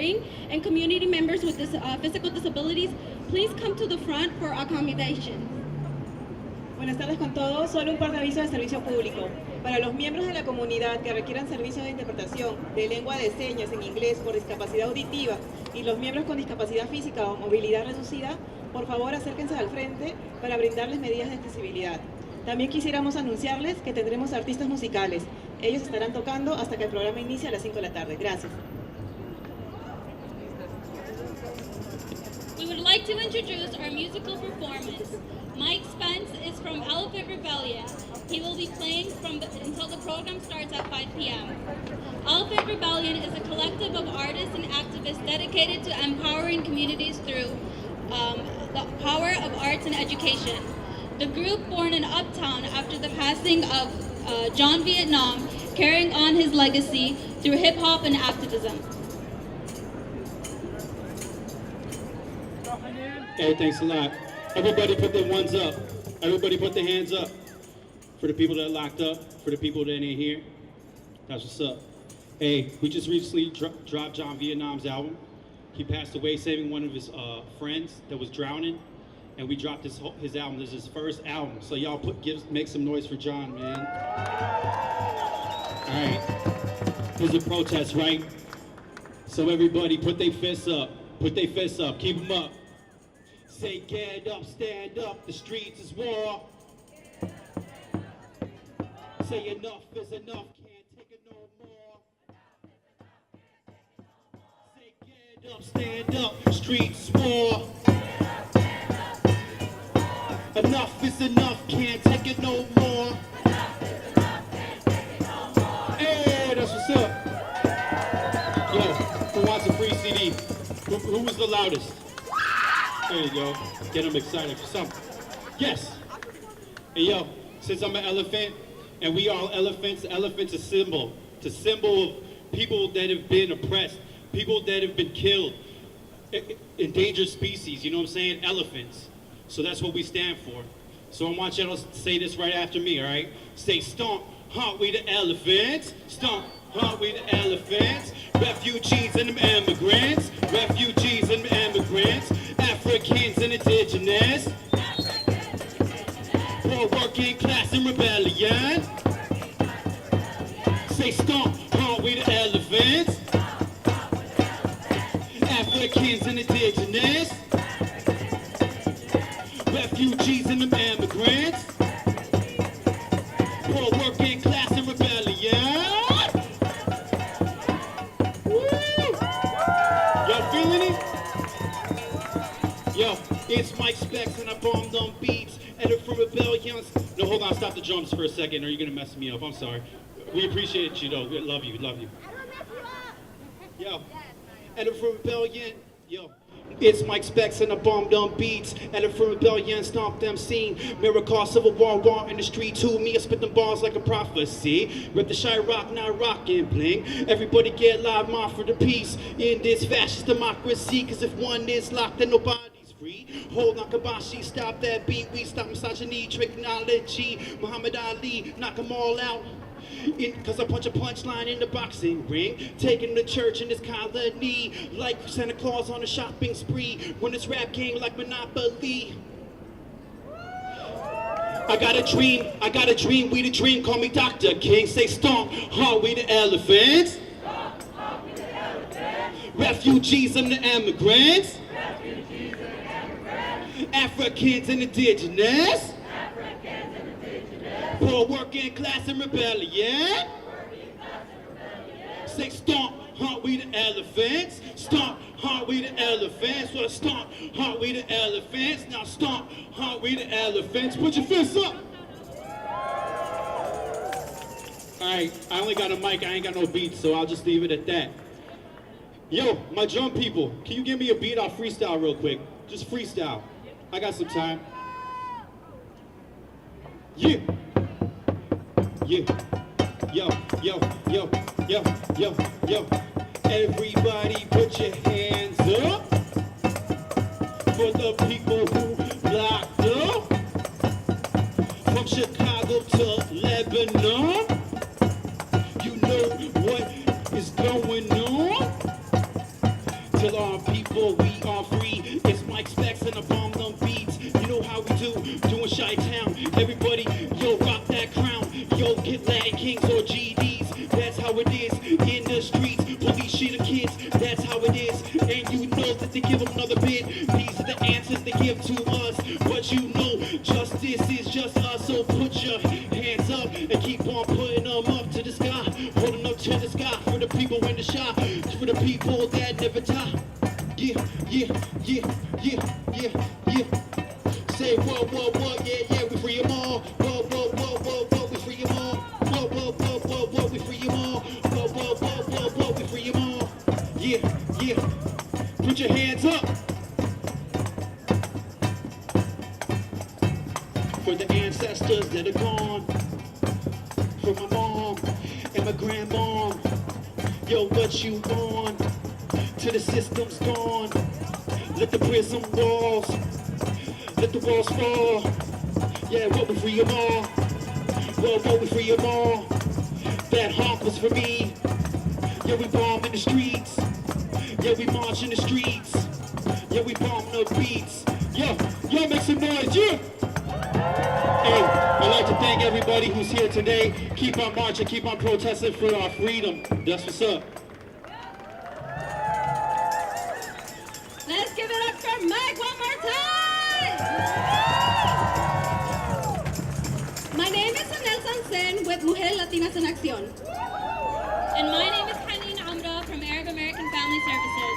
hearing, and community members with physical disabilities, please come to the front for accommodation. Buenas tardes con todos. Solo un par de avisos de servicio público. Para los miembros de la comunidad que requieran servicios de interpretación de lengua de señas en inglés por discapacidad auditiva y los miembros con discapacidad física o movilidad reducida, por favor acérquense al frente para brindarles medidas de accesibilidad. También quisiéramos anunciarles que tendremos artistas musicales. Ellos estarán tocando hasta que el programa inicie a las 5 de la tarde. Gracias. We would like to introduce our musical performance. Mike Spence is from Elephant Rebellion. He will be playing until the program starts at 5 p.m. Elephant Rebellion is a collective of artists and activists dedicated to empowering communities through the power of arts and education. The group, born in Uptown after the passing of John Vietnam, carrying on his legacy through hip-hop and activism. Hey, thanks a lot. Everybody put their ones up. Everybody put their hands up. For the people that are locked up, for the people that ain't here. That's what's up. Hey, we just recently dropped John Vietnam's album. He passed away saving one of his friends that was drowning. And we dropped his album. This is his first album. So y'all make some noise for John, man. All right. Here's a protest, right? So everybody put their fists up. Put their fists up. Keep them up. Say get up, stand up, the streets is war. Say enough is enough, can't take it no more. Say get up, stand up, the streets is war. Enough is enough, can't take it no more. Hey, that's what's up. Yo, who wants a free CD? Who was the loudest? There you go. Get them excited for something. Yes. Hey, yo, since I'm an elephant, and we all elephants, elephant's a symbol. It's a symbol of people that have been oppressed, people that have been killed, endangered species, you know what I'm saying? Elephants. So that's what we stand for. So I want y'all to say this right after me, all right? Say, stomp, huh, we the elephants. Stomp, huh, we the elephants. Refugees and them immigrants. Refugees and them immigrants. Africans and indigenous. Poor working class and rebellion. Say stomp, huh, we the elephants. Africans and indigenous. Refugees and them immigrants. Poor working class and rebellion. Woo! Y'all feeling it? Yo, it's Mike Specs and I bombed on beats. Edit from Rebellions. No, hold on, stop the drums for a second or you're gonna mess me up. I'm sorry. We appreciate you though. We love you, love you. Yo, Edit from Rebellion. Yo. It's Mike Specs and I bombed on beats. Edit from Rebellion, stomp them scene. Miracle, civil war in the street too. Me, I spit them bars like a prophecy. Rip the shy rock, not rockin' bling. Everybody get live, mob for the peace. In this fascist democracy, cause if one is locked, then nobody's free. Hold on, Kabashi, stop that beat. We stop misogyny, technology. Muhammad Ali, knock them all out. Cause I punch a punchline in the boxing ring. Taking the church in this colony. Like Santa Claus on a shopping spree. When it's rap game like Monopoly. I got a dream, we the dream. Call me Dr. King. Say stomp, huh, we the elephants. Refugees and the immigrants. Africans and indigenous. Poor working class and rebellion. Say stomp, huh, we the elephants. Stomp, huh, we the elephants. Well, stomp, huh, we the elephants. Now stomp, huh, we the elephants. Put your fists up. All right, I only got a mic, I ain't got no beats, so I'll just leave it at that. Yo, my drum people, can you give me a beat? I'll freestyle real quick. Just freestyle. I got some time. Yeah. Yeah, yo, yo, yo, yo, yo, yo. Everybody put your hands up for the people who locked up. From Chicago to Lebanon, you know what is going on. Till our people, we are free. It's Mike Specs and I bomb them beats. You know how we do, doing Chi-Town. Everybody, yo, rock that crown. Yo, get Latin Kings or GDs. That's how it is in the streets. Police shit the kids, that's how it is. And you know that they give them another bit. These are the answers they give to us. But you know, justice is just us. So put your hands up and keep on putting them up to the sky. Holding up to the sky for the people in the shop. For the people that never die. Yeah, yeah, yeah, yeah, yeah, yeah. Say whoa, whoa, whoa, yeah, yeah, we free them all. Whoa, whoa, whoa, whoa, whoa, we free them all. Whoa, whoa, whoa, whoa, whoa, we free them all. Whoa, whoa, whoa, whoa, whoa, we free them all. Yeah, yeah. Put your hands up. For the ancestors that are gone. For my mom and my grandmom. Yo, what you want? Till the system's gone. Let the prison walls, let the walls fall. Yeah, what we free them all. Well, what we free them all. That honk was for me. Yeah, we bomb in the streets. Yeah, we march in the streets. Yeah, we bomb the beats. Yo, yo, make some noise, yeah. Hey, I'd like to thank everybody who's here today. Keep on marching, keep on protesting for our freedom. That's what's up. Let's give it up for Mike one more time! My name is Anel Sansen with Mujeres Latinas en Acción. And my name is Haneen Amra from Arab American Family Services.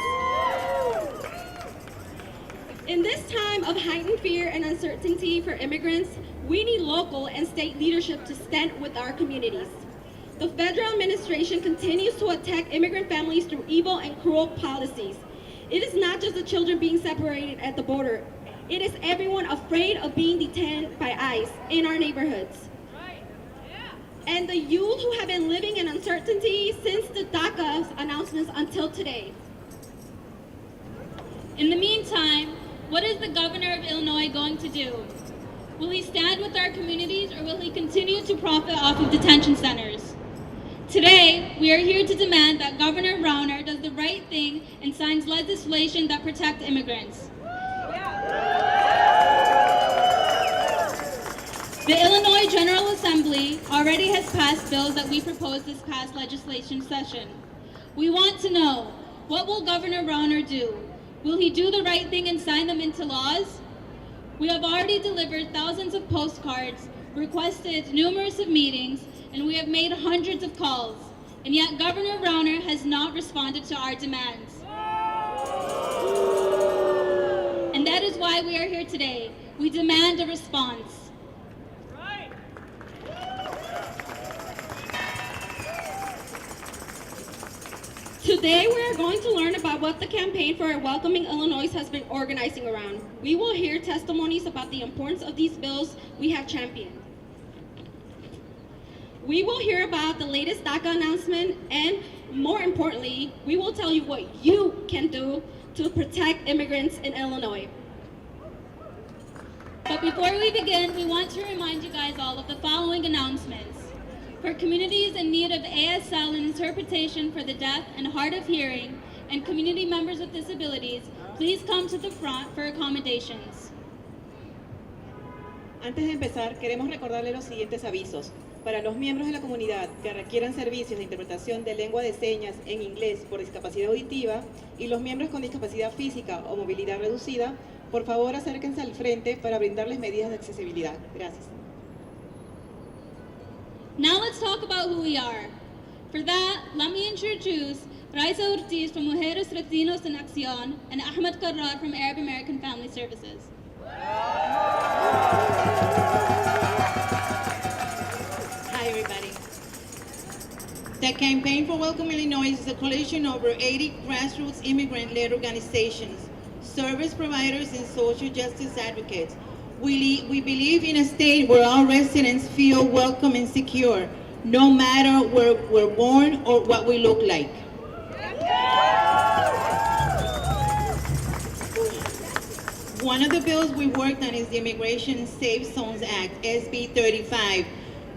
In this time of heightened fear and uncertainty for immigrants, we need local and state leadership to stand with our communities. The federal administration continues to attack immigrant families through evil and cruel policies. It is not just the children being separated at the border. It is everyone afraid of being detained by ICE in our neighborhoods. And the youth who have been living in uncertainty since the DACA announcements until today. In the meantime, what is the governor of Illinois going to do? Will he stand with our communities or will he continue to profit off of detention centers? Today, we are here to demand that Governor Rauner does the right thing and signs legislation that protects immigrants. The Illinois General Assembly already has passed bills that we proposed this past legislation session. We want to know, what will Governor Rauner do? Will he do the right thing and sign them into laws? We have already delivered thousands of postcards, requested numerous of meetings, and we have made hundreds of calls. And yet Governor Rauner has not responded to our demands. And that is why we are here today. We demand a response. Today we are going to learn about what the campaign for a welcoming Illinois has been organizing around. We will hear testimonies about the importance of these bills we have championed. We will hear about the latest DACA announcement, and more importantly, we will tell you what you can do to protect immigrants in Illinois. But before we begin, we want to remind you guys all of the following announcements. For communities in need of ASL and interpretation for the deaf and hard of hearing, and community members with disabilities, please come to the front for accommodations. Antes de empezar, queremos recordarle los siguientes avisos. Para los miembros de la comunidad que requieran servicios de interpretación de lengua de señas en inglés por discapacidad auditiva y los miembros con discapacidad física o movilidad reducida, por favor acérquense al frente para brindarles medidas de accesibilidad. Gracias. Now let's talk about who we are. For that, let me introduce Raisa Ortiz from Mujeres Latinos en Acción and Ahmed Karrar from Arab American Family Services. Hi, everybody. The Campaign for Welcome Illinois is a coalition of over 80 grassroots immigrant-led organizations, service providers, and social justice advocates. We believe in a state where all residents feel welcome and secure, no matter where we're born or what we look like. One of the bills we worked on is the Immigration Safe Zones Act, SB 35,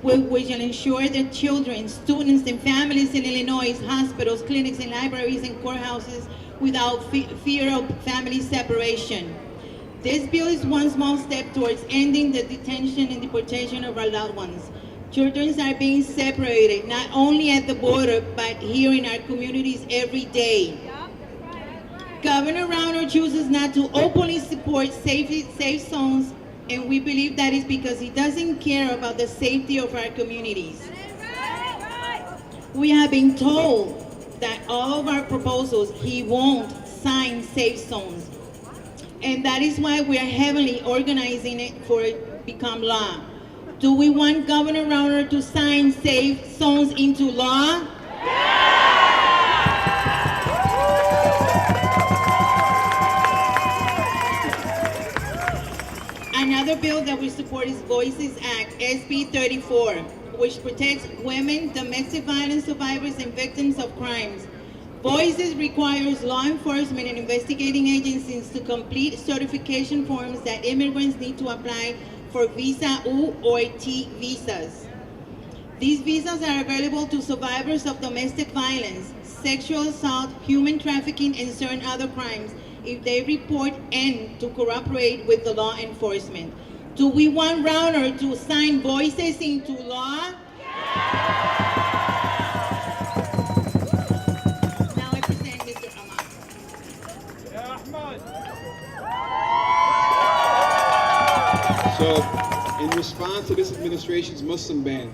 which will ensure that children, students, and families in Illinois, hospitals, clinics, and libraries and courthouses without fear of family separation. This bill is one small step towards ending the detention and deportation of our loved ones. Children are being separated, not only at the border, but here in our communities every day. Governor Rauner chooses not to openly support safe zones, and we believe that is because he doesn't care about the safety of our communities. We have been told that all of our proposals, he won't sign safe zones. And that is why we are heavily organizing it for it to become law. Do we want Governor Rauner to sign safe zones into law? Another bill that we support is Voices Act, SB 34, which protects women, domestic violence survivors, and victims of crimes. Voices requires law enforcement and investigating agencies to complete certification forms that immigrants need to apply for Visa U or T visas. These visas are available to survivors of domestic violence, sexual assault, human trafficking, and certain other crimes if they report and to cooperate with the law enforcement. Do we want Rauner to sign Voices into law? Now I present Mr. Ahmad. So, in response to this administration's Muslim ban,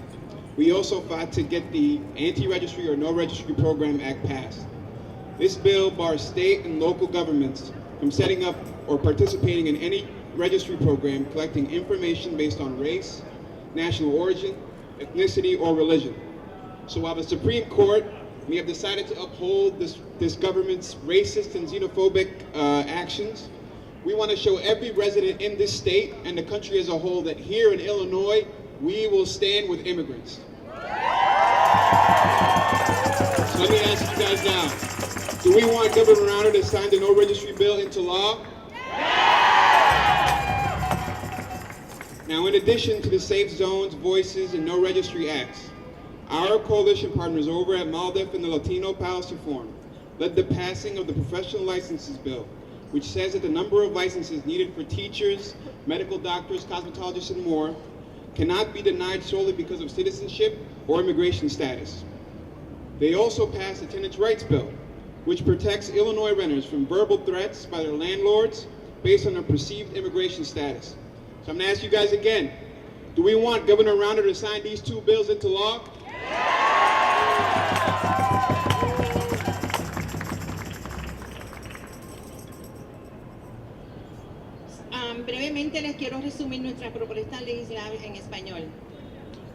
we also fought to get the Anti-Registry or No Registry Program Act passed. This bill bars state and local governments from setting up or participating in any registry program collecting information based on race, national origin, ethnicity, or religion. So while the Supreme Court may have decided to uphold this government's racist and xenophobic actions, we want to show every resident in this state and the country as a whole that here in Illinois, we will stand with immigrants. So let me ask you guys now, do we want Governor Rauner to sign the No Registry bill into law? Now, in addition to the Safe Zones, Voices, and No Registry Acts, our coalition partners over at MALDEF and the Latino Policy Forum led the passing of the Professional Licenses Bill, which says that the number of licenses needed for teachers, medical doctors, cosmetologists, and more cannot be denied solely because of citizenship or immigration status. They also passed the Tenants' Rights Bill, which protects Illinois renters from verbal threats by their landlords based on their perceived immigration status. So I'm going to ask you guys again, do we want Governor Rauner to sign these two bills into law? Brevemente les quiero resumir nuestra propuesta legislativa en español.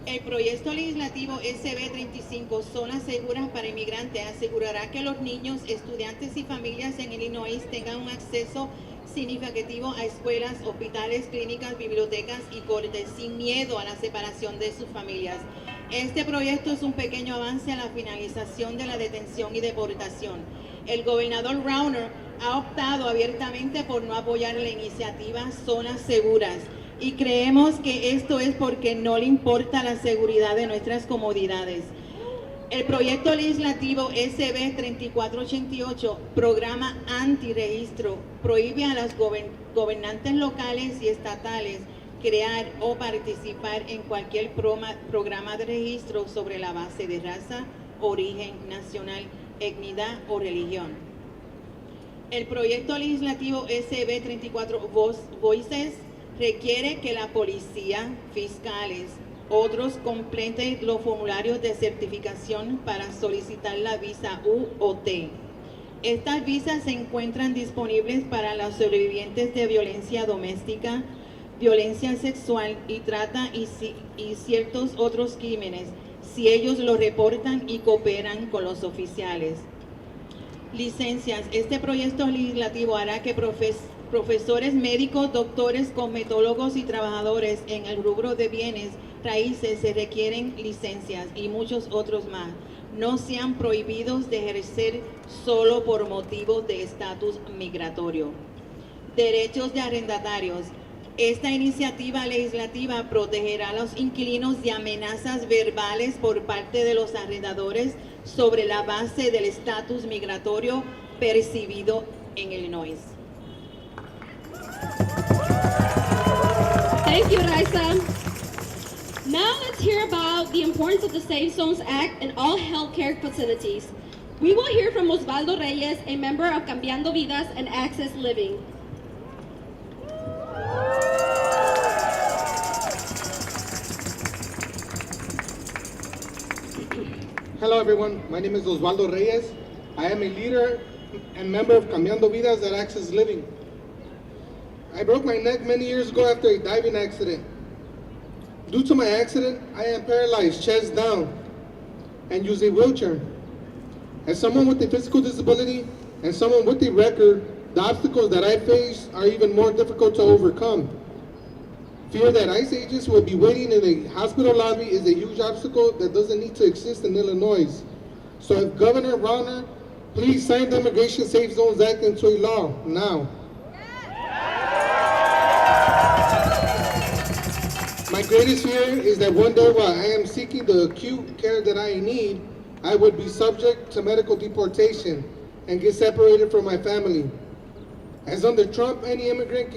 El proyecto legislativo SB 35, Zonas Seguras para Inmigrantes, asegurará que los niños, estudiantes y familias en Illinois tengan un acceso significativo a escuelas, hospitales, clínicas, bibliotecas y cortes, sin miedo a la separación de sus familias. Este proyecto es un pequeño avance a la finalización de la detención y deportación. El gobernador Rauner ha optado abiertamente por no apoyar la iniciativa Zonas Seguras, y creemos que esto es porque no le importa la seguridad de nuestras comunidades. El proyecto legislativo SB 3488, Programa Antirregistro, prohíbe a las gobernantes locales y estatales crear o participar en cualquier programa de registro sobre la base de raza, origen nacional, etnia o religión. El proyecto legislativo SB 34 Voices requiere que la policía, fiscales, otros completen los formularios de certificación para solicitar la visa U o T. Estas visas se encuentran disponibles para los sobrevivientes de violencia doméstica, violencia sexual y trata y ciertos otros crímenes, si ellos lo reportan y cooperan con los oficiales. Licencias. Este proyecto legislativo hará que profesores médicos, doctores, cosmetólogos y trabajadores en el rubro de bienes raíces se requieren licencias y muchos otros más. No sean prohibidos de ejercer solo por motivos de estatus migratorio. Derechos de arrendatarios. Esta iniciativa legislativa protegerá a los inquilinos de amenazas verbales por parte de los arrendadores sobre la base del estatus migratorio percibido en Illinois. Thank you, Raisa. Now let's hear about the importance of the Safe Zones Act in all healthcare facilities. We will hear from Osvaldo Reyes, a member of Cambiando Vidas and Access Living. Hello everyone, my name is Osvaldo Reyes. I am a leader and member of Cambiando Vidas and Access Living. I broke my neck many years ago after a diving accident. Due to my accident, I am paralyzed, chest down, and use a wheelchair. As someone with a physical disability and someone with a record, the obstacles that I face are even more difficult to overcome. Fear that ICE agents will be waiting in a hospital lobby is a huge obstacle that doesn't need to exist in Illinois. So if Governor Rauner, please sign the Immigration Safe Zones Act into a law now. My greatest fear is that one day while I am seeking the acute care that I need, I would be subject to medical deportation and get separated from my family. As under Trump, any immigrant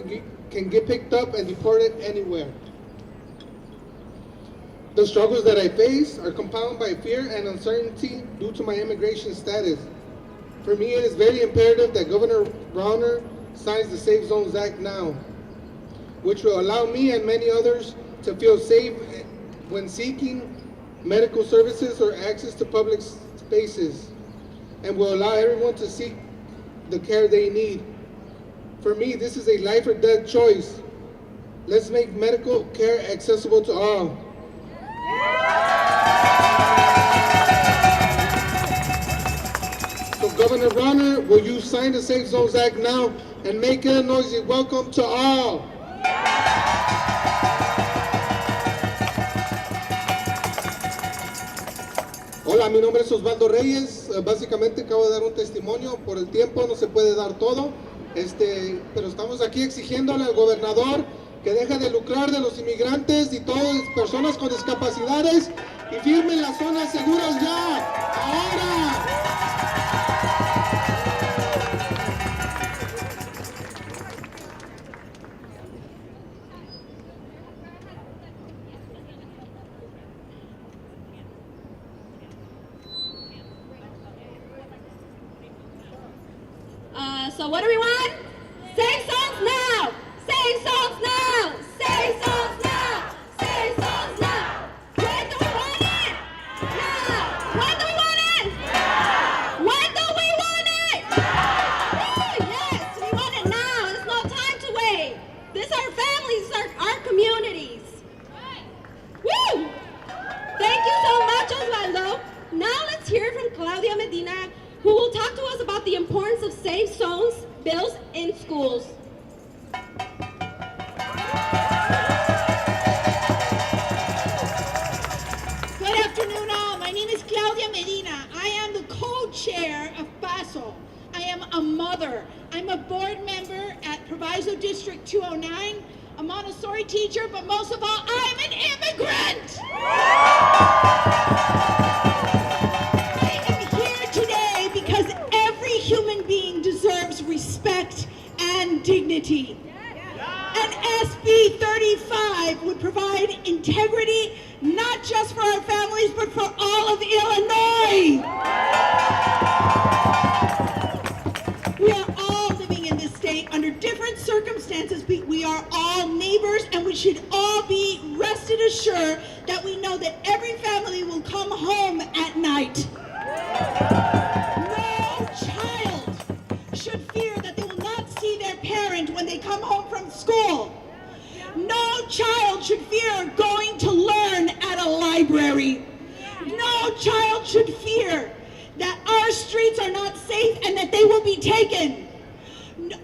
can get picked up and deported anywhere. The struggles that I face are compounded by fear and uncertainty due to my immigration status. For me, it is very imperative that Governor Rauner signs the Safe Zones Act now, which will allow me and many others to feel safe when seeking medical services or access to public spaces, and will allow everyone to seek the care they need. For me, this is a life or death choice. Let's make medical care accessible to all. So Governor Rauner, will you sign the Safe Zones Act now and make Illinois a welcome to all? Hola, mi nombre es Osvaldo Reyes. Básicamente acabo de dar un testimonio. Por el tiempo no se puede dar todo, pero estamos aquí exigiéndole al gobernador que deje de lucrar de los inmigrantes y todas las personas con discapacidades y firmen las zonas seguras ya, ahora. So what do we want? Safe zones now! Safe zones now! Safe zones now! Safe zones now! When do we want it? Now! When do we want it? Now! When do we want it? Now! Woo! Yes, we want it now. There's no time to wait. These are families, our communities. Woo! Thank you so much, Osvaldo. Now let's hear from Claudia Medina, who will talk to us about the importance of safe zones bills in schools. Good afternoon all. My name is Claudia Medina. I am the co-chair of PASO. I am a mother. I'm a board member at PASO District 209, a Montessori teacher, but most of all, I'm an immigrant. Human being deserves respect and dignity. And SB 35 would provide integrity not just for our families but for all of Illinois. We are all living in this state under different circumstances. We are all neighbors, and we should all be rested assured that we know that every family will come home at night. Should fear that they will not see their parent when they come home from school. No child should fear going to learn at a library. No child should fear that our streets are not safe and that they will be taken.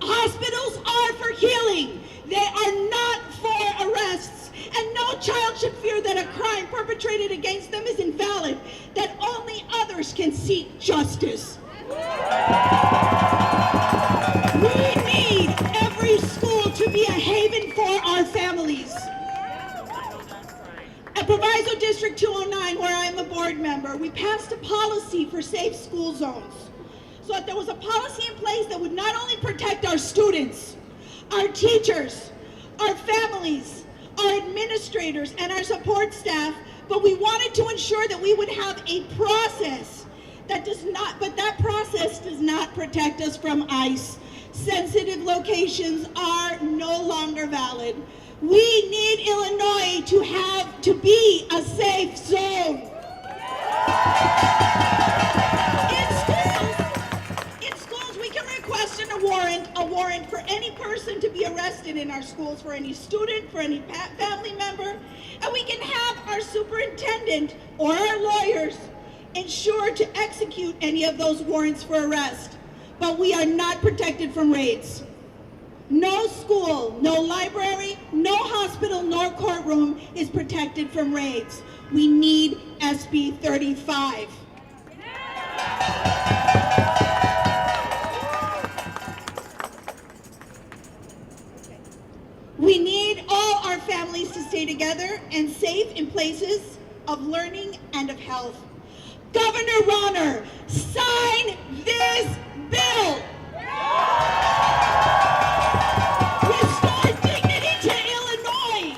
Hospitals are for healing. They are not for arrests. And no child should fear that a crime perpetrated against them is invalid, that only others can seek justice. We need every school to be a haven for our families. At Proviso District 209, where I'm a board member, we passed a policy for safe school zones. so that there was a policy in place that would not only protect our students, our teachers, our families, our administrators, and our support staff, but we wanted to ensure that we would have a process that that process does not protect us from ICE. Sensitive locations are no longer valid. We need Illinois to be a safe zone. In schools, we can request a warrant for any person to be arrested in our schools, for any student, for any family member, and we can have our superintendent or our lawyers ensure to execute any of those warrants for arrest. But we are not protected from raids. No school, no library, no hospital, nor courtroom is protected from raids. We need SB 35. We need all our families to stay together and safe in places of learning and of health. Governor Rauner, sign this bill. Restore dignity to Illinois.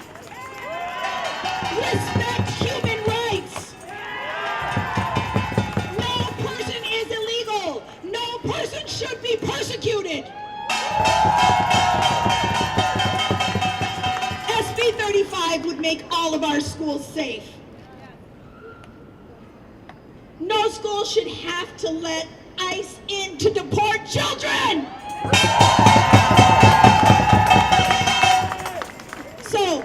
Respect human rights. No person is illegal. No person should be persecuted. SB 35 would make all of our schools safe. No school should have to let ICE in to deport children. So,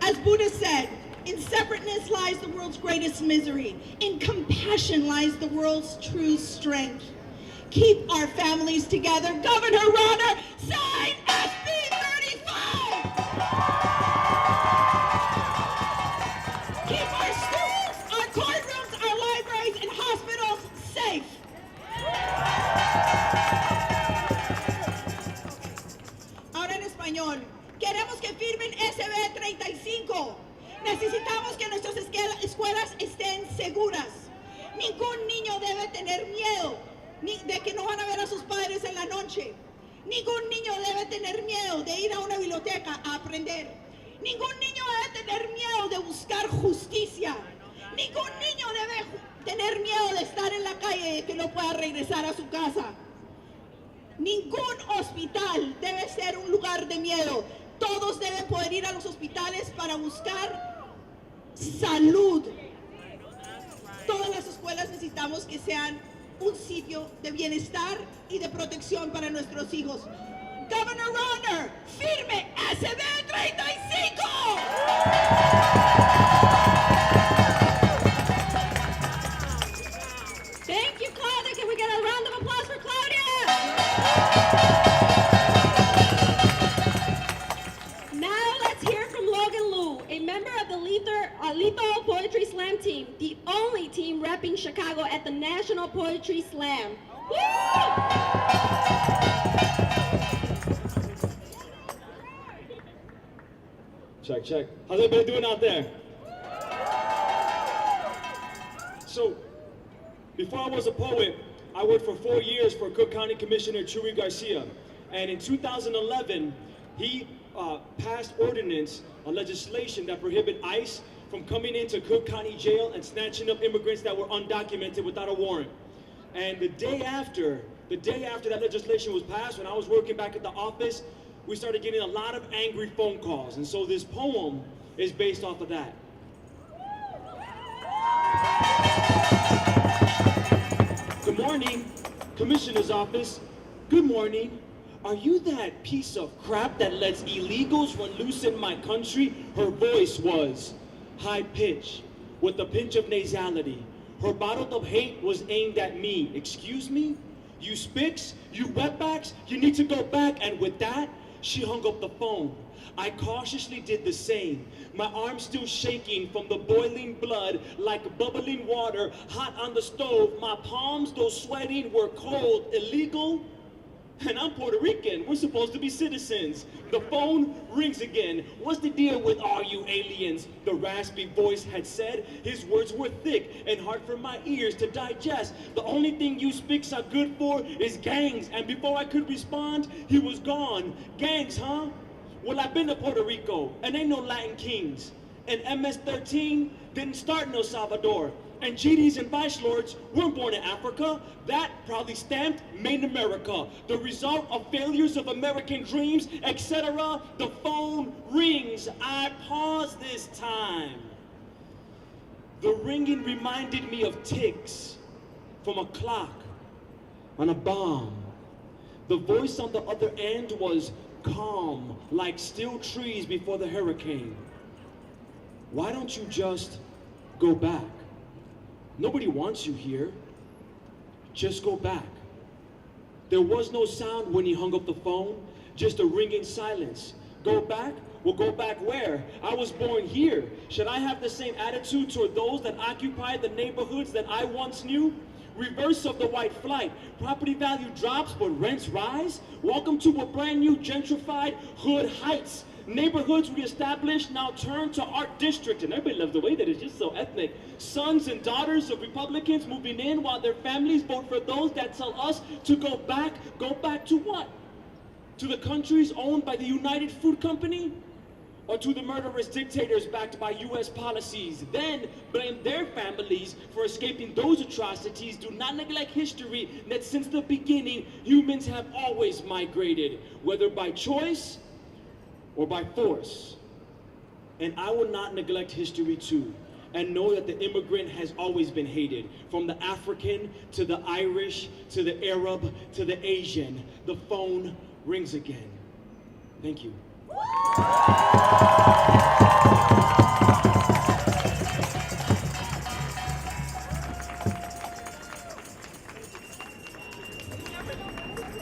as Buddha said, in separateness lies the world's greatest misery. In compassion lies the world's true strength. Keep our families together. Governor Rauner, sign SB 35! Keep our schools, our courtrooms, our libraries, and hospitals safe. Ahora en español, queremos que firmen SB 35. Necesitamos que nuestras escuelas estén seguras. Ningún niño debe tener miedo de que no van a ver a sus padres en la noche. Ningún niño debe tener miedo de ir a una biblioteca a aprender. Ningún niño debe tener miedo de buscar justicia. Ningún niño debe tener miedo de estar en la calle y que no pueda regresar a su casa. Ningún hospital debe ser un lugar de miedo. Todos deben poder ir a los hospitales para buscar salud. Todas las escuelas necesitamos que sean un sitio de bienestar y de protección para nuestros hijos. Governor Rauner, firme SB 35. Thank you, Claudia. Can we get a round of applause for Claudia? Now let's hear from Logan Liu, a member of the Lethal Poetry Slam team, the only team repping Chicago at the National Poetry Slam. Woo! Check, check. How's everybody doing out there? So, before I was a poet, I worked for 4 years for Cook County Commissioner Chuy Garcia. And in 2011, he passed ordinance, legislation that prohibit ICE from coming into Cook County Jail and snatching up immigrants that were undocumented without a warrant. And the day after that legislation was passed, when I was working back at the office, we started getting a lot of angry phone calls. And so this poem is based off of that. Good morning, Commissioner's Office. Good morning. Are you that piece of crap that lets illegals run loose in my country? Her voice was high-pitched, with a pinch of nasality. Her bottled up hate was aimed at me. Excuse me? You spics? You wetbacks? You need to go back. And with that, she hung up the phone. I cautiously did the same. My arms still shaking from the boiling blood like bubbling water hot on the stove. My palms, though sweating, were cold. Illegal? And I'm Puerto Rican. We're supposed to be citizens. The phone rings again. What's the deal with all you aliens? The raspy voice had said. His words were thick and hard for my ears to digest. The only thing you speaks are good for is gangs. And before I could respond, he was gone. Gangs, huh? Well, I've been to Puerto Rico, and ain't no Latin kings. And MS-13 didn't start in El Salvador. And GDs and vice lords weren't born in Africa. That probably stamped made in America. The result of failures of American dreams, etc. The phone rings. I pause this time. The ringing reminded me of ticks from a clock on a bomb. The voice on the other end was calm, like still trees before the hurricane. Why don't you just go back? Nobody wants you here. Just go back. There was no sound when he hung up the phone, just a ringing silence. Go back? Well, go back where? I was born here. Should I have the same attitude toward those that occupy the neighborhoods that I once knew? Reverse of the white flight. Property value drops, but rents rise. Welcome to a brand new gentrified hood heights. Neighborhoods reestablished now turn to art district, and everybody loves the way that it's just so ethnic. Sons and daughters of Republicans moving in while their families vote for those that tell us to go back. Go back to what? To the countries owned by the United Fruit Company? Or to the murderous dictators backed by US policies? Then blame their families for escaping those atrocities. Do not neglect history that since the beginning, humans have always migrated, whether by choice or by force. And I will not neglect history too, and know that the immigrant has always been hated, from the African to the Irish to the Arab to the Asian. The phone rings again. Thank you.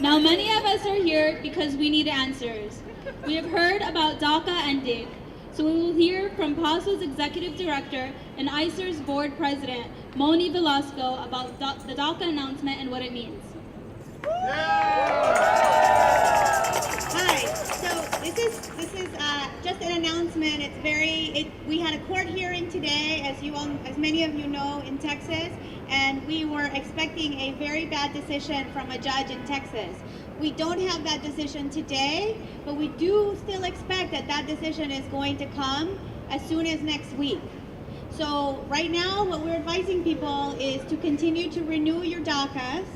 Now, many of us are here because we need answers. We have heard about DACA and DIG, so we will hear from PASO's Executive Director and ICER's Board President, Moni Velasco, about the DACA announcement and what it means. Hi. So this is just an announcement. We had a court hearing today, as many of you know, in Texas, and we were expecting a very bad decision from a judge in Texas. We don't have that decision today, but we do still expect that decision is going to come as soon as next week. So right now, what we're advising people is to continue to renew your DACAs.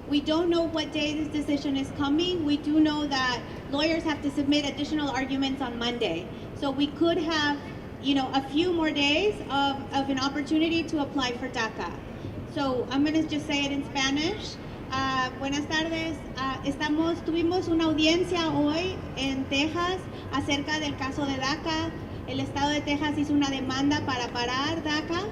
We don't know what day this decision is coming. We do know that lawyers have to submit additional arguments on Monday. So we could have, a few more days of an opportunity to apply for DACA. So I'm going to just say it in Spanish. Buenas tardes. Tuvimos una audiencia hoy en Texas acerca del caso de DACA. El estado de Texas hizo una demanda para parar DACA.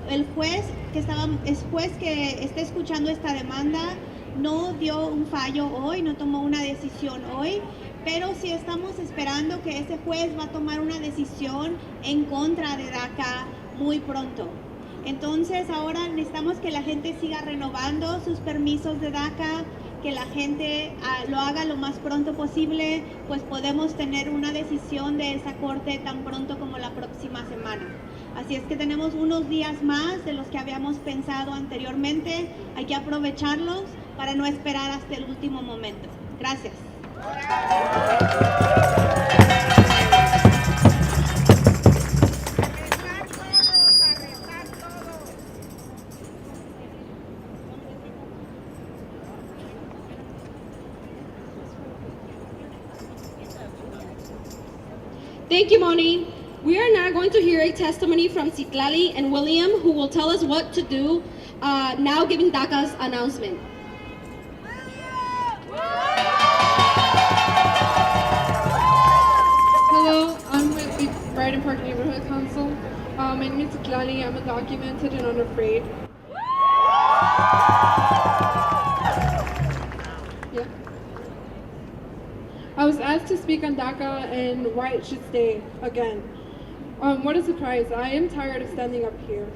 El juez que está escuchando esta demanda no dio un fallo hoy, no tomó una decisión hoy, pero sí estamos esperando que ese juez va a tomar una decisión en contra de DACA muy pronto. Entonces ahora necesitamos que la gente siga renovando sus permisos de DACA, que la gente lo haga lo más pronto posible, pues podemos tener una decisión de esa corte tan pronto como la próxima semana. Así es que tenemos unos días más de los que habíamos pensado anteriormente. Hay que aprovecharlos para no esperar hasta el último momento. Gracias. Thank you, Moni. We are now going to hear a testimony from Citlali and William, who will tell us what to do now giving DACA's announcement. Hello, I'm with the Brighton Park Neighborhood Council. My name is Citlali. I'm undocumented and unafraid. Yeah. I was asked to speak on DACA and why it should stay again. What a surprise. I am tired of standing up here.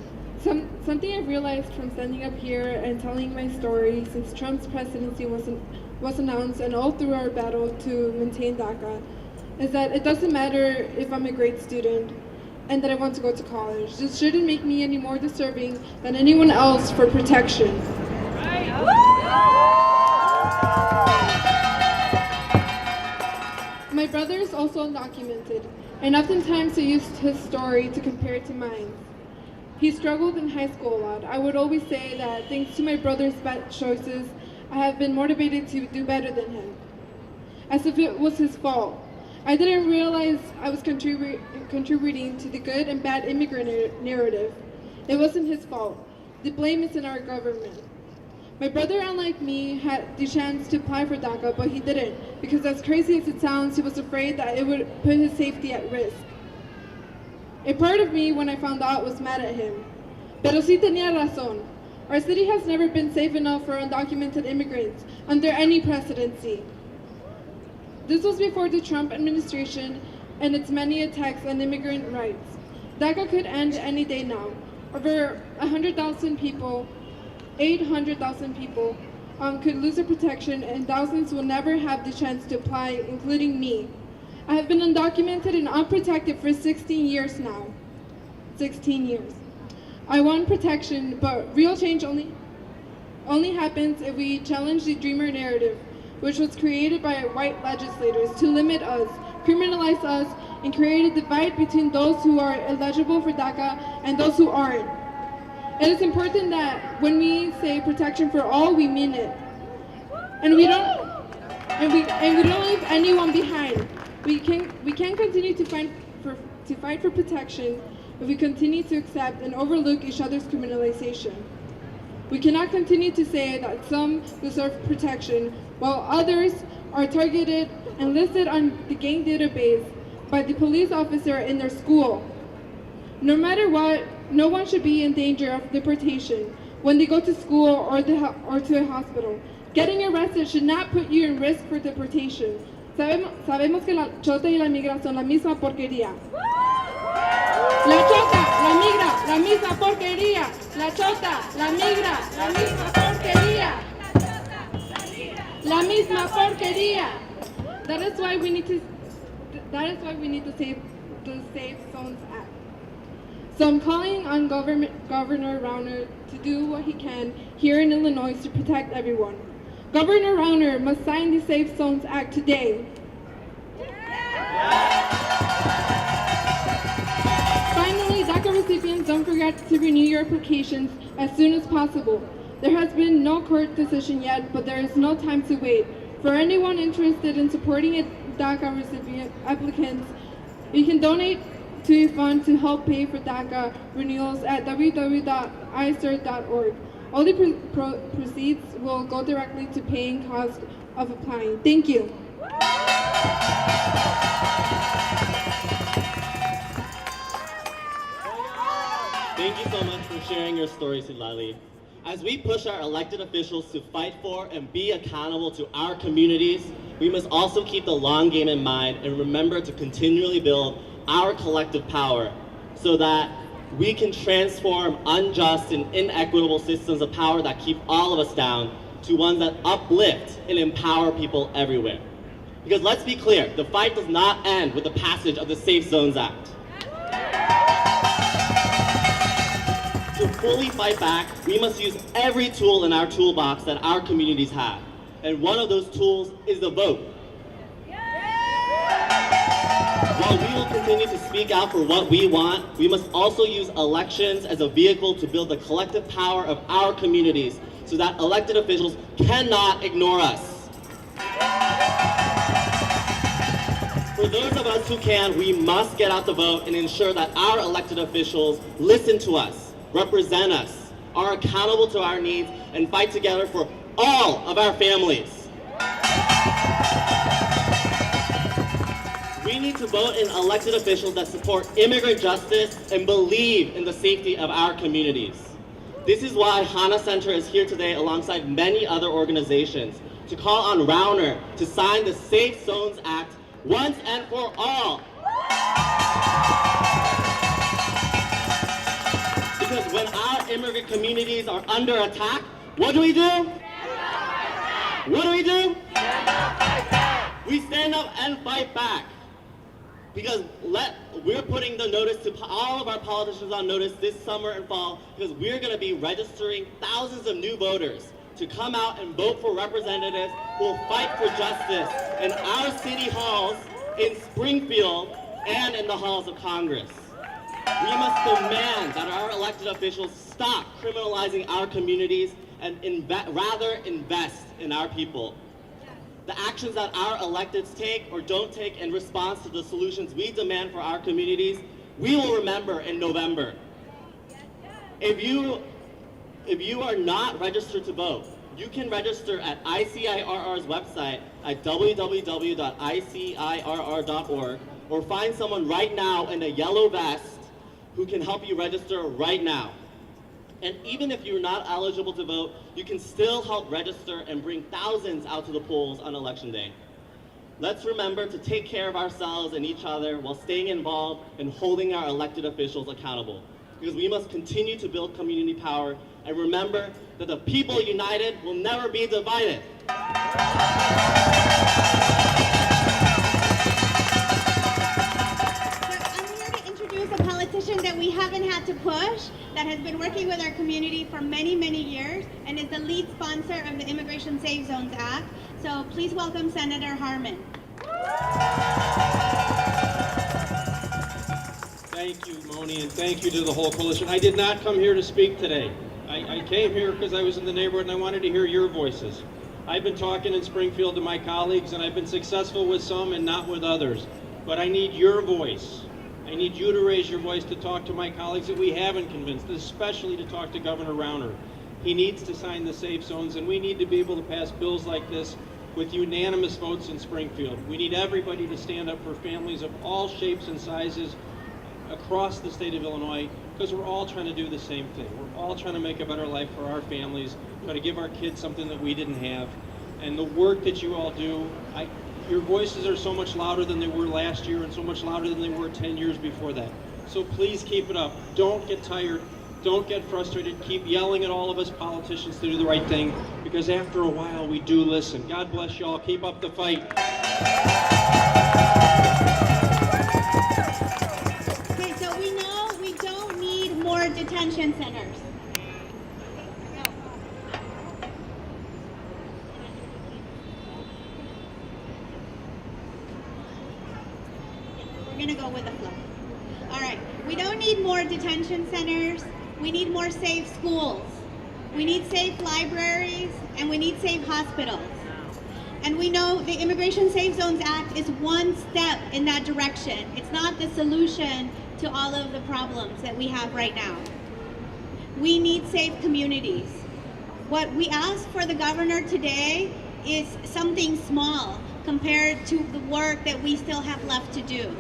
Something I've realized from standing up here and telling my story since Trump's presidency was announced and all through our battle to maintain DACA is that it doesn't matter if I'm a great student and that I want to go to college. This shouldn't make me any more deserving than anyone else for protection. My brother is also undocumented, and oftentimes I used his story to compare it to mine. He struggled in high school a lot. I would always say that thanks to my brother's bad choices, I have been motivated to do better than him, as if it was his fault. I didn't realize I was contributing to the good and bad immigrant narrative. It wasn't his fault. The blame is in our government. My brother, unlike me, had the chance to apply for DACA, but he didn't, because as crazy as it sounds, he was afraid that it would put his safety at risk. A part of me, when I found out, was mad at him. Pero sí tenía razón. Our city has never been safe enough for undocumented immigrants under any presidency. This was before the Trump administration and its many attacks on immigrant rights. DACA could end any day now. Over 100,000 people, 800,000 people could lose their protection, and thousands will never have the chance to apply, including me. I have been undocumented and unprotected for 16 years now. 16 years. I want protection, but real change only happens if we challenge the dreamer narrative, which was created by white legislators to limit us, criminalize us, and create a divide between those who are eligible for DACA and those who aren't. It is important that when we say protection for all, we mean it, and we don't leave anyone behind. We can't continue to fight for protection if we continue to accept and overlook each other's criminalization. We cannot continue to say that some deserve protection while others are targeted and listed on the gang database by the police officer in their school. No matter what, no one should be in danger of deportation when they go to school or to a hospital. Getting arrested should not put you in risk for deportation. Sabemos que la chota y la migra son la misma porquería. La chota, la migra, la misma porquería. La chota, la migra, la misma porquería. La misma porquería. That is why we need to save the Safe Zones Act. So I'm calling on Governor Rauner to do what he can here in Illinois to protect everyone. Governor Rauner must sign the Safe Zones Act today. Finally, DACA recipients, don't forget to renew your applications as soon as possible. There has been no court decision yet, but there is no time to wait. For anyone interested in supporting a DACA recipient applicants, you can donate to a fund to help pay for DACA renewals at www.AFIRE.org. All the proceeds will go directly to paying costs of applying. Thank you. Thank you so much for sharing your story, Daley. As we push our elected officials to fight for and be accountable to our communities, we must also keep the long game in mind and remember to continually build our collective power so that we can transform unjust and inequitable systems of power that keep all of us down to ones that uplift and empower people everywhere. Because let's be clear, the fight does not end with the passage of the Safe Zones Act. To fully fight back, we must use every tool in our toolbox that our communities have. And one of those tools is the vote. While we will continue to speak out for what we want, we must also use elections as a vehicle to build the collective power of our communities so that elected officials cannot ignore us. For those of us who can, we must get out the vote and ensure that our elected officials listen to us, represent us, are accountable to our needs, and fight together for all of our families. We need to vote in elected officials that support immigrant justice and believe in the safety of our communities. This is why HANA Center is here today alongside many other organizations to call on Rauner to sign the Safe Zones Act once and for all. Because when our immigrant communities are under attack, what do we do? What do we do? We stand up and fight back. Because we're putting the notice to all of our politicians on notice this summer and fall, because we're going to be registering thousands of new voters to come out and vote for representatives who will fight for justice in our city halls, in Springfield, and in the halls of Congress. We must demand that our elected officials stop criminalizing our communities and rather invest in our people. The actions that our electeds take or don't take in response to the solutions we demand for our communities, we will remember in November. If you are not registered to vote, you can register at ICIRR's website at www.icirr.org, or find someone right now in a yellow vest who can help you register right now. And even if you're not eligible to vote, you can still help register and bring thousands out to the polls on Election Day. Let's remember to take care of ourselves and each other while staying involved and holding our elected officials accountable. Because we must continue to build community power and remember that the people united will never be divided. That we haven't had to push, that has been working with our community for many, many years, and is the lead sponsor of the Immigration Safe Zones Act. So please welcome Senator Harman. Thank you, Moni, and thank you to the whole coalition. I did not come here to speak today. I came here because I was in the neighborhood and I wanted to hear your voices. I've been talking in Springfield to my colleagues, and I've been successful with some and not with others. But I need your voice. I need you to raise your voice to talk to my colleagues that we haven't convinced, especially to talk to Governor Rauner. He needs to sign the safe zones, and we need to be able to pass bills like this with unanimous votes in Springfield. We need everybody to stand up for families of all shapes and sizes across the state of Illinois, because we're all trying to do the same thing. We're all trying to make a better life for our families, try to give our kids something that we didn't have. And the work that you all do, your voices are so much louder than they were last year and so much louder than they were 10 years before that. So please keep it up. Don't get tired. Don't get frustrated. Keep yelling at all of us politicians to do the right thing, because after a while we do listen. God bless you all. Keep up the fight. Okay, so we know we don't need more detention centers. We're gonna go with the flow. All right, we don't need more detention centers. We need more safe schools. We need safe libraries, and we need safe hospitals. And we know the Immigration Safe Zones Act is one step in that direction. It's not the solution to all of the problems that we have right now. We need safe communities. What we ask for the governor today is something small compared to the work that we still have left to do.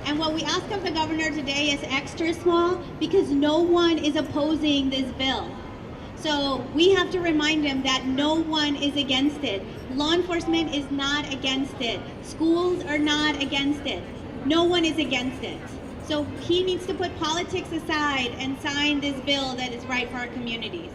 And what we ask of the governor today is extra small because no one is opposing this bill. So we have to remind him that no one is against it. Law enforcement is not against it. Schools are not against it. No one is against it. So he needs to put politics aside and sign this bill that is right for our communities.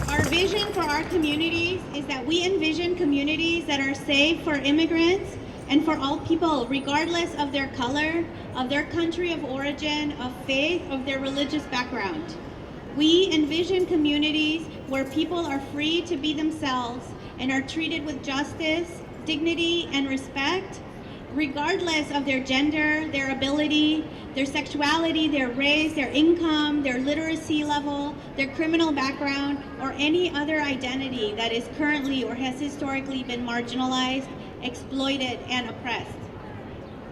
Our vision for our communities is that we envision communities that are safe for immigrants and for all people, regardless of their color, of their country of origin, of faith, of their religious background. We envision communities where people are free to be themselves and are treated with justice, dignity, and respect, regardless of their gender, their ability, their sexuality, their race, their income, their literacy level, their criminal background, or any other identity that is currently or has historically been marginalized, exploited, and oppressed.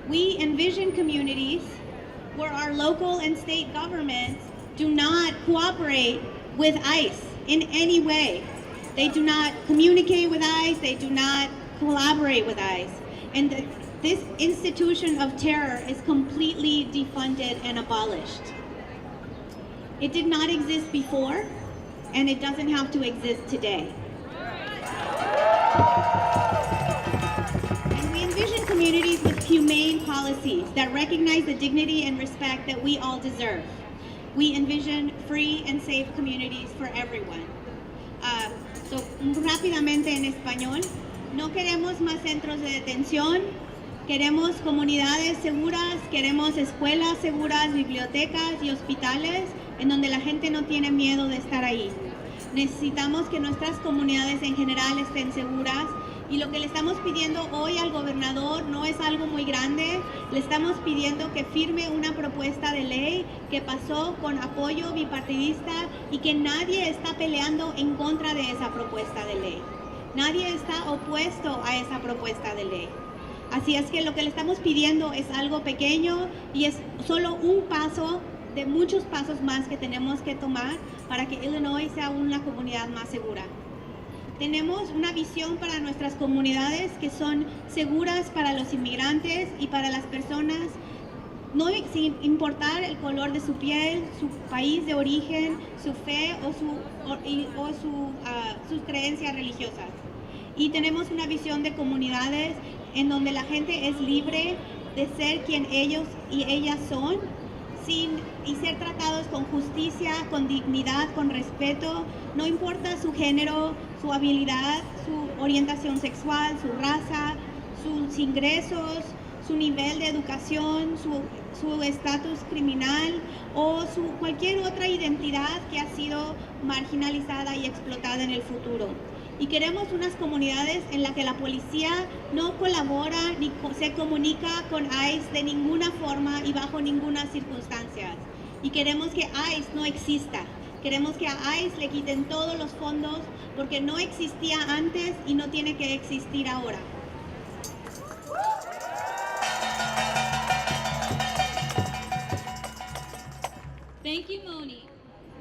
We envision communities where our local and state governments do not cooperate with ICE in any way. They do not communicate with ICE, they do not collaborate with ICE. And this institution of terror is completely defunded and abolished. It did not exist before, and it doesn't have to exist today. And we envision communities with humane policies that recognize the dignity and respect that we all deserve. we envision free and safe communities for everyone. Rápidamente en español, no queremos más centros de detención, queremos comunidades seguras, queremos escuelas seguras, bibliotecas y hospitales en donde la gente no tiene miedo de estar ahí. Necesitamos que nuestras comunidades en general estén seguras y lo que le estamos pidiendo hoy al gobernador no es algo muy grande, le estamos pidiendo que firme una propuesta de ley que pasó con apoyo bipartidista y que nadie está peleando en contra de esa propuesta de ley. Nadie está opuesto a esa propuesta de ley. Así es que lo que le estamos pidiendo es algo pequeño y es solo un paso de muchos pasos más que tenemos que tomar para que Illinois sea una comunidad más segura. Tenemos una visión para nuestras comunidades que son seguras para los inmigrantes y para las personas, no sin importar el color de su piel, su país de origen, su fe o sus creencias religiosas. Y tenemos una visión de comunidades en donde la gente es libre de ser quien ellos y ellas son, y ser tratados con justicia, con dignidad, con respeto, no importa su género, su habilidad, su orientación sexual, su raza, sus ingresos, su nivel de educación, su estatus criminal o cualquier otra identidad que ha sido marginalizada y explotada en el futuro. Y queremos unas comunidades en las que la policía no colabora ni se comunica con ICE de ninguna forma y bajo ninguna circunstancia. Y queremos que ICE no exista. Queremos que a ICE le quiten todos los fondos porque no existía antes y no tiene que existir ahora. Thank you, Moni.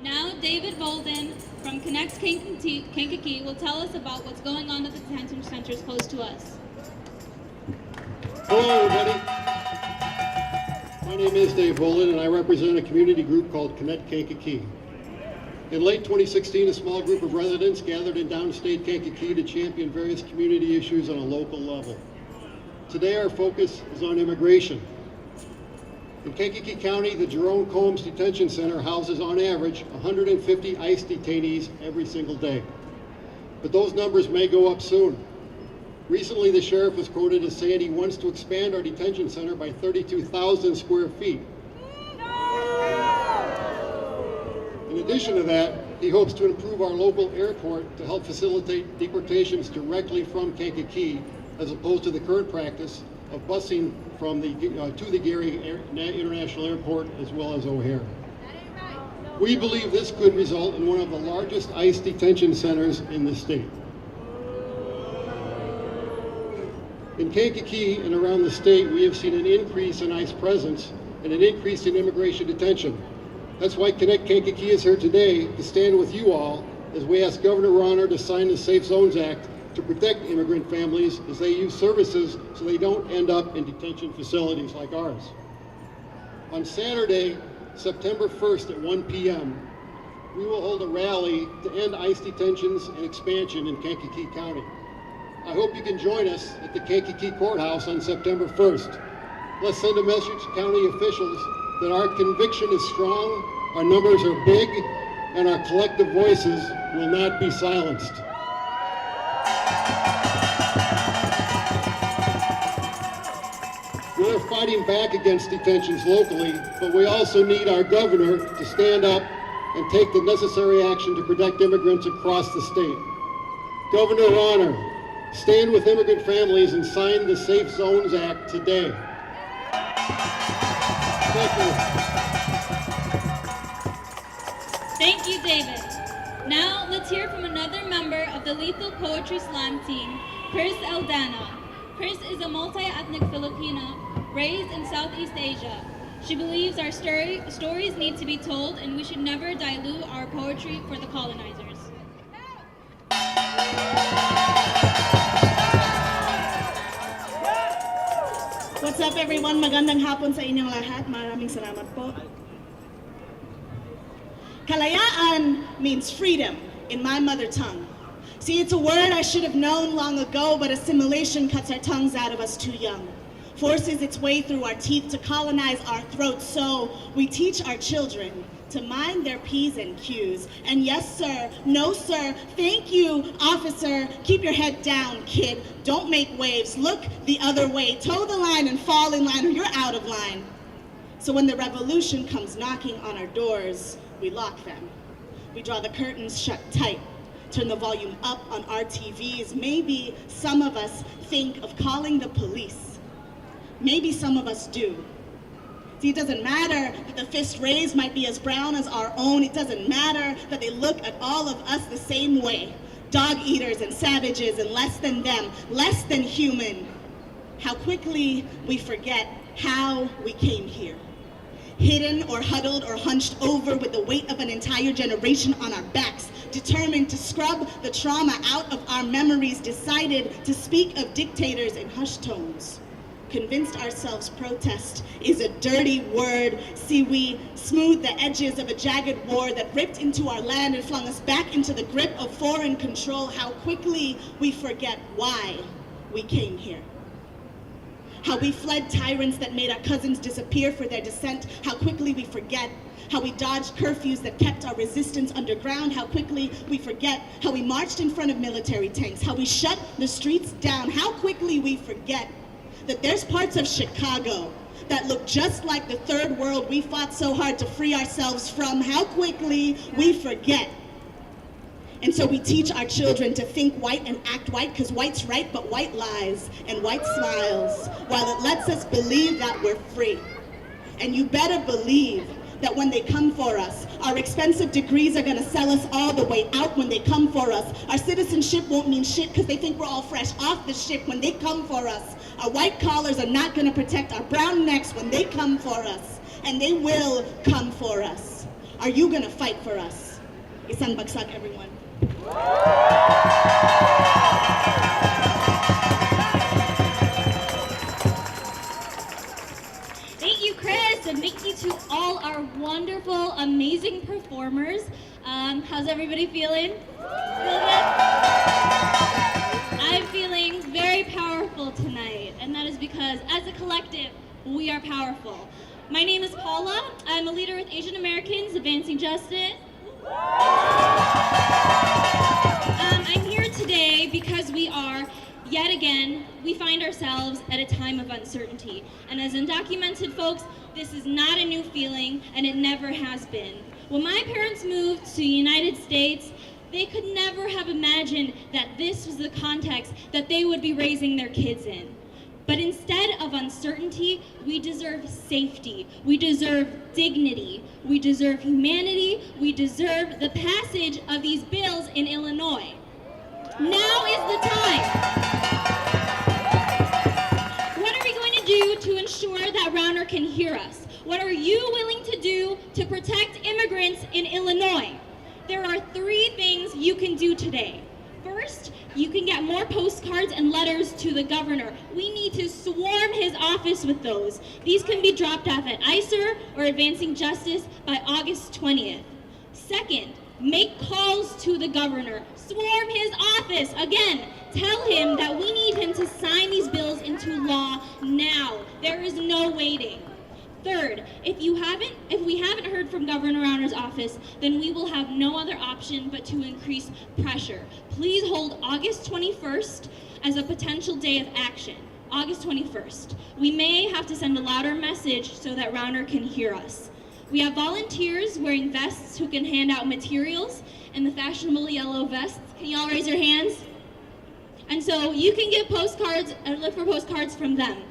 Now, David Bolden from Connect Kankakee will tell us about what's going on at the detention centers close to us. Hello, everybody. My name is Dave Bolden, and I represent a community group called Connect Kankakee. In late 2016, a small group of residents gathered in downstate Kankakee to champion various community issues on a local level. Today, our focus is on immigration. In Kankakee County, the Jerome Combs Detention Center houses on average 150 ICE detainees every single day. But those numbers may go up soon. Recently, the sheriff was quoted as saying he wants to expand our detention center by 32,000 square feet. In addition to that, he hopes to improve our local airport to help facilitate deportations directly from Kankakee, as opposed to the current practice of busing from to the Gary International Airport as well as O'Hare. We believe this could result in one of the largest ICE detention centers in the state. In Kankakee and around the state, we have seen an increase in ICE presence and an increase in immigration detention. That's why Connect Kankakee is here today to stand with you all as we ask Governor Rauner to sign the Safe Zones Act to protect immigrant families as they use services so they don't end up in detention facilities like ours. On Saturday, September 1st at 1 p.m., we will hold a rally to end ICE detentions and expansion in Kankakee County. I hope you can join us at the Kankakee Courthouse on September 1st. Let's send a message to county officials that our conviction is strong, our numbers are big, and our collective voices will not be silenced. We're fighting back against detentions locally, but we also need our governor to stand up and take the necessary action to protect immigrants across the state. Governor Rauner, stand with immigrant families and sign the Safe Zones Act today. Thank you. Thank you, David. Now, let's hear from another member of the Lethal Poetry Slam team, Chris Eldana. Chris is a multi-ethnic Filipina raised in Southeast Asia. She believes our stories need to be told and we should never dilute our poetry for the colonizers. What's up, everyone? Magandang hapon sa inyong lahat. Maraming salamat po. Kalayaan means freedom in my mother tongue. See, it's a word I should have known long ago, but assimilation cuts our tongues out of us too young. Forces its way through our teeth to colonize our throats, so we teach our children to mind their P's and Q's. And yes, sir, no, sir, thank you, officer. Keep your head down, kid. Don't make waves. Look the other way. Toe the line and fall in line or you're out of line. So when the revolution comes knocking on our doors, we lock them. We draw the curtains shut tight. Turn the volume up on our TVs. Maybe some of us think of calling the police. Maybe some of us do. See, it doesn't matter that the fist raised might be as brown as our own. It doesn't matter that they look at all of us the same way. Dog eaters and savages and less than them, less than human. How quickly we forget how we came here. Hidden or huddled or hunched over with the weight of an entire generation on our backs, determined to scrub the trauma out of our memories, decided to speak of dictators in hushed tones. Convinced ourselves protest is a dirty word. See, we smoothed the edges of a jagged war that ripped into our land and flung us back into the grip of foreign control. How quickly we forget why we came here. How we fled tyrants that made our cousins disappear for their descent. How quickly we forget. How we dodged curfews that kept our resistance underground. How quickly we forget. How we marched in front of military tanks. How we shut the streets down. How quickly we forget that there's parts of Chicago that look just like the third world we fought so hard to free ourselves from. How quickly we forget. And so we teach our children to think white and act white, because white's right, but white lies and white smiles, while it lets us believe that we're free. And you better believe that when they come for us, our expensive degrees are gonna sell us all the way out when they come for us. Our citizenship won't mean shit because they think we're all fresh off the ship when they come for us. Our white collars are not gonna protect our brown necks when they come for us. And they will come for us. Are you gonna fight for us? Isang bagsak, everyone. Thank you, Chris, and thank you to all our wonderful, amazing performers. How's everybody feeling? Feel good? I'm feeling very powerful tonight, and that is because, as a collective, we are powerful. My name is Paula. I'm a leader with Asian Americans Advancing Justice. I'm here today because yet again, we find ourselves at a time of uncertainty. And as undocumented folks, this is not a new feeling, and it never has been. When my parents moved to the United States, they could never have imagined that this was the context that they would be raising their kids in. But instead of uncertainty, we deserve safety. We deserve dignity. We deserve humanity. We deserve the passage of these bills in Illinois. Now is the time. What are we going to do to ensure that Rauner can hear us? What are you willing to do to protect immigrants in Illinois? There are 3 things you can do today. First, you can get more postcards and letters to the governor. We need to swarm his office with those. These can be dropped off at AFIRE or Advancing Justice by August 20th. Second, make calls to the governor. Swarm his office. Again, tell him that we need him to sign these bills into law now. There is no waiting. Third, if we haven't heard from Governor Rauner's office, then we will have no other option but to increase pressure. Please hold August 21st as a potential day of action. August 21st. We may have to send a louder message so that Rauner can hear us. We have volunteers wearing vests who can hand out materials and the fashionable yellow vests. Can y'all raise your hands? And so you can get postcards or look for postcards from them.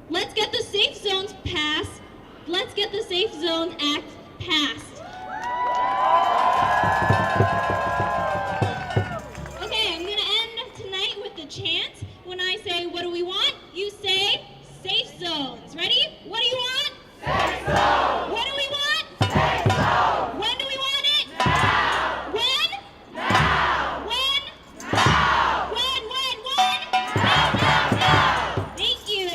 Let's get the Safe Zones passed. Let's get the Safe Zones Act passed. Okay, I'm gonna end tonight with the chant. When I say, what do we want? You say, safe zones. Ready? What do you want? Safe zones. What do we want? Safe zones. When do we want it? Now. When? Now. When? Now. When? Now. Thank you.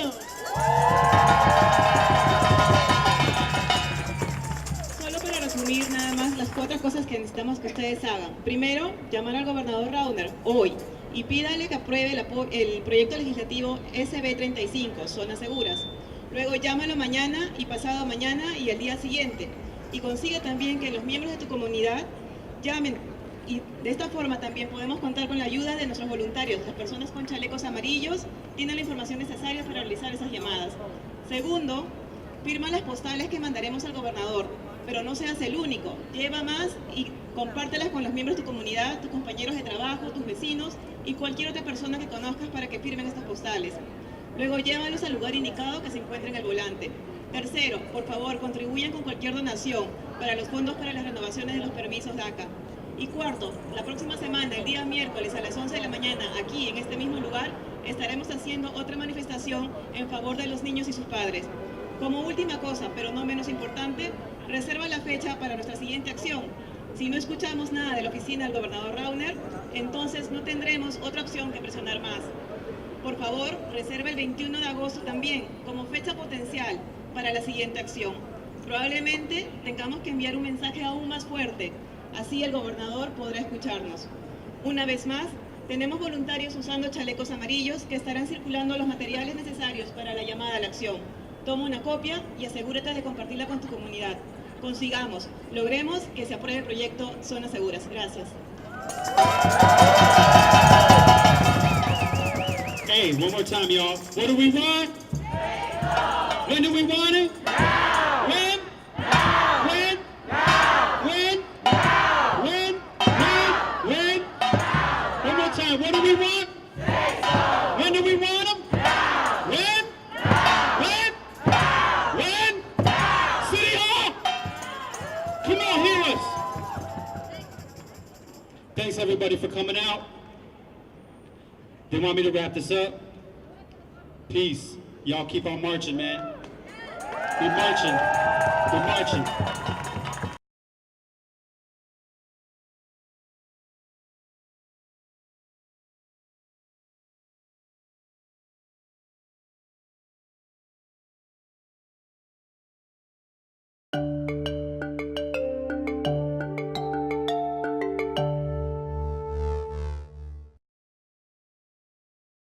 Solo para resumir nada más las 4 cosas que necesitamos que ustedes hagan. Primero, llamar al gobernador Rauner hoy y pídale que apruebe el proyecto legislativo SB 35, Zonas Seguras. Luego llámalo mañana y pasado mañana y el día siguiente. Y consigue también que los miembros de tu comunidad llamen. Y de esta forma también podemos contar con la ayuda de nuestros voluntarios. Las personas con chalecos amarillos tienen la información necesaria para realizar esas llamadas. Segundo, firma las postales que mandaremos al gobernador, pero no seas el único. Lleva más y compártelas con los miembros de tu comunidad, tus compañeros de trabajo, tus vecinos y cualquier otra persona que conozcas para que firmen estas postales. Luego llévalos al lugar indicado que se encuentre en el volante. Tercero, por favor, contribuyan con cualquier donación para los fondos para las renovaciones de los permisos DACA. Y cuarto, la próxima semana, el día miércoles a las 11 de la mañana, aquí en este mismo lugar, estaremos haciendo otra manifestación en favor de los niños y sus padres. Como última cosa, pero no menos importante, reserva la fecha para nuestra siguiente acción. Si no escuchamos nada de la oficina del gobernador Rauner, entonces no tendremos otra opción que presionar más. Por favor, reserva el 21 de agosto también como fecha potencial para la siguiente acción. Probablemente tengamos que enviar un mensaje aún más fuerte, así el gobernador podrá escucharnos. Una vez más, tenemos voluntarios usando chalecos amarillos que estarán circulando los materiales necesarios para la llamada a la acción. Toma una copia y asegúrate de compartirla con tu comunidad. Consigamos, logremos que se apruebe el proyecto Zonas Seguras. Gracias. Hey, one more time, y'all. What do we want? When do we want it? When? When? When? When? One more time. What do we want? When do we want them? When? When? City Hall! Come on, hear us. Thanks everybody for coming out. They want me to wrap this up? Peace. Y'all keep on marching, man. We're marching. We're marching.